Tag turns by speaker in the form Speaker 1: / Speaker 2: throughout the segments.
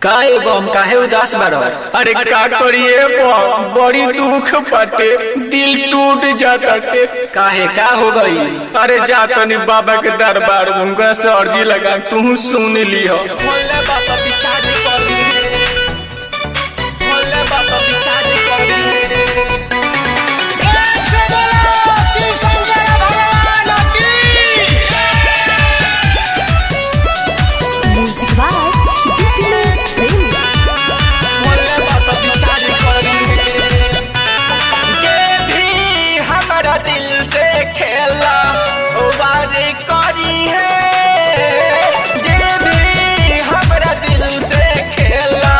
Speaker 1: काहे बम काहे उदास बारो?
Speaker 2: अरे का करिए बम, बड़ी दुख बाटे, दिल टूट जाता के।
Speaker 1: काहे का हो गई?
Speaker 2: अरे जातनी बाबा के दरबार, उनका से अर्जी लगा, तू सुन ली हो।
Speaker 3: भोले बाबा विचार करी, भोले बाबा विचार करी। दिल से खेला वारी करी है, जे भी हमारा दिल से खेला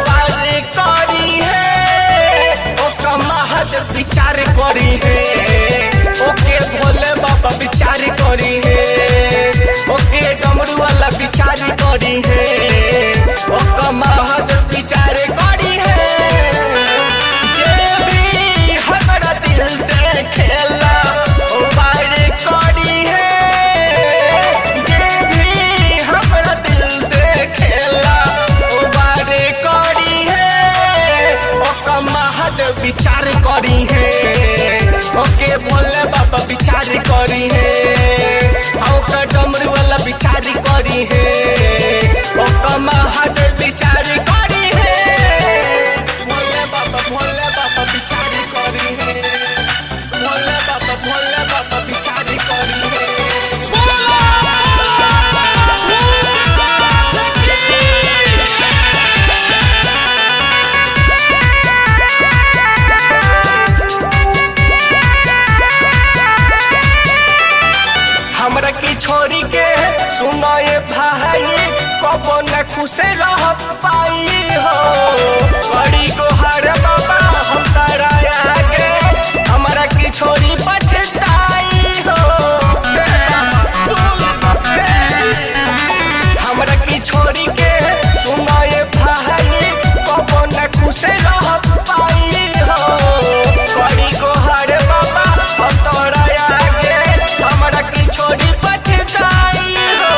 Speaker 3: वारी करी है, ओका महद विचार करी है, ओके भोले बाबा विचार करी है, ओके डमरू वाला विचार करी है, ओका महद विचार करी है। खेला वारी करी है, जे भी हमरा दिल से खेला वारी करी है, ओका महद विचार करी है, ओके भोले बाबा विचार करी है, ओका डमरू वाला विचार करी है, ओका महद विचार करी है। भोले बाबा विचार करी है, भोले बाबा विचार करी है। हमरा की छोरी के सुनो ये भाई, कबो न खुश रह पाई हो, बड़ी गोहार बाबा हम तारा आगे, हमरा की छोरी पछताई हो, हमरा की छोरी के सुनो ये भाई, कबो न खुश रह पाई हो, बड़ी गोहार बाबा हम तारा आगे, हमरा की छोरी पछताई हो,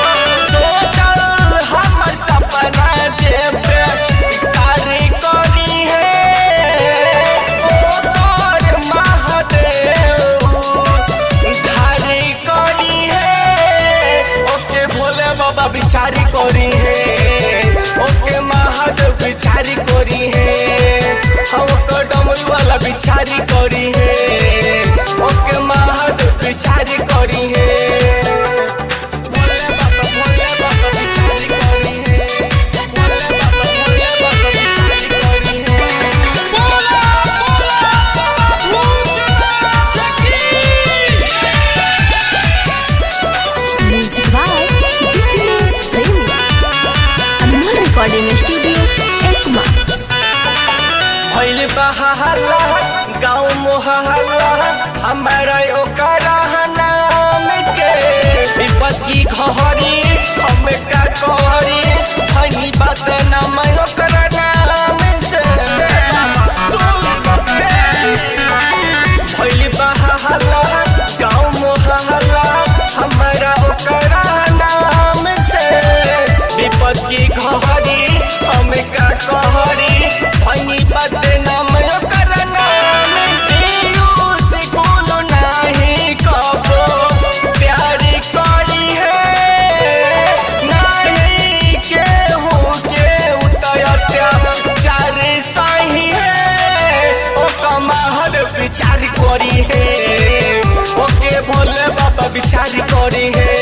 Speaker 3: सोचल हमर सपना जेबे कारी करी है, ओ तोर महादेव धारी करी है, ओके भोले बाबा विचार करी है, ओके महादेव विचार करी है, हमको डमरू वाला विचार करी है, ओके महादेव विचार करी है। भोले बाबा विचार करी है, भोले बाबा विचार करी है।
Speaker 4: Recording studio Ekma.
Speaker 3: भइल बहाला गाँव मोहल्ला, हमारा ओकरा नाम के विपत की घहरी, हम का कहरी, भनी बात नाम ओकरा नाम से। भइल बहाला गाँव मोहल्ला, हमारा ओकरा नाम से विपत की घहरी, हम का कहरी, भनी बात नाम ओकरा नाम से। से बोलो नहीं कबो प्यार करी है, नहीं केहू के अत्याचार सही है, ओका महद विचार करी है, ओके भोले बाबा विचार करी है,